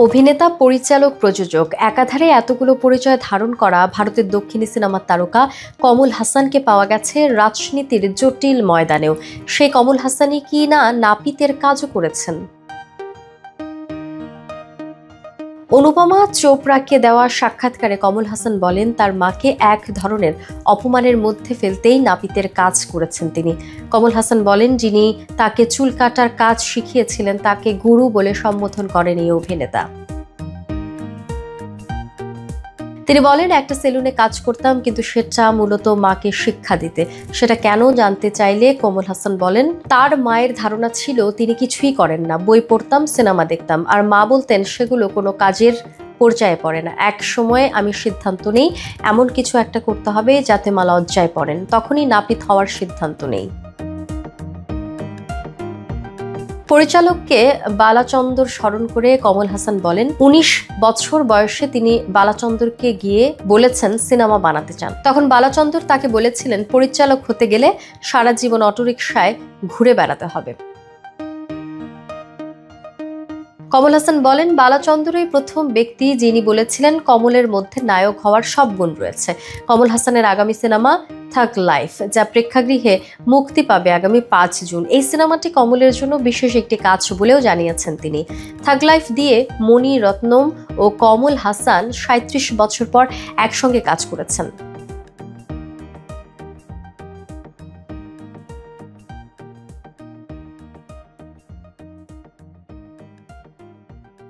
অভিনেতা, পরিচালক, প্রযোজক একাধারে এতগুলো পরিচয় ধারণ করা ভারতের দক্ষিণী সিনেমার তারকা কমল হাসানকে পাওয়া গেছে রাজনীতির জটিল ময়দানেও। সেই কমল হাসানই কি না নাপিতের কাজও করেছেন। অনুপমা চোপড়াকে দেওয়া সাক্ষাৎকারে কমল হাসান বলেন, তার মাকে এক ধরনের অপমানের মধ্যে ফেলতেই নাপিতের কাজ করেছেন তিনি। কমল হাসান বলেন, যিনি তাকে চুল কাটার কাজ শিখিয়েছিলেন তাকে গুরু বলে সম্বোধন করেন এই অভিনেতা। তিনি বলেন, একটা সেলুনে কাজ করতাম, কিন্তু সেটা মূলত মাকে শিক্ষা দিতে। সেটা কেন জানতে চাইলে কমল হাসান বলেন, তার মায়ের ধারণা ছিল তিনি কিছুই করেন না, বই পড়তাম, সিনেমা দেখতাম, আর মা বলতেন সেগুলো কোনো কাজের পর্যায়ে পড়ে না। এক সময় আমি সিদ্ধান্ত নেই এমন কিছু একটা করতে হবে যাতে মা লজ্জায় পড়েন, তখনই নাপিত হওয়ার সিদ্ধান্ত নেই। পরিচালককে বালাচন্দর স্মরণ করে কমল হাসান বলেন, ১৯ বছর বয়সে তিনি বালাচন্দরকে গিয়ে বলেছেন সিনেমা বানাতে চান। তখন বালাচন্দর তাকে বলেছিলেন, পরিচালক হতে গেলে সারা জীবন অটোরিকশায় ঘুরে বেড়াতে হবে। কমল হাসান বলেন, বালাচন্দরই প্রথম ব্যক্তি যিনি বলেছিলেন কমলের মধ্যে নায়ক হওয়ার সব গুণ রয়েছে। কমল হাসানের আগামী সিনেমা থাগ লাইফ, যা প্রেক্ষাগৃহে মুক্তি পাবে আগামী ৫ জুন। এই সিনেমাটি কমলের জন্য বিশেষ একটি কাজ বলেও জানিয়েছেন তিনি। থাগ লাইফ দিয়ে মণি রত্নম ও কমল হাসান ৩৭ বছর পর একসঙ্গে কাজ করেছেন।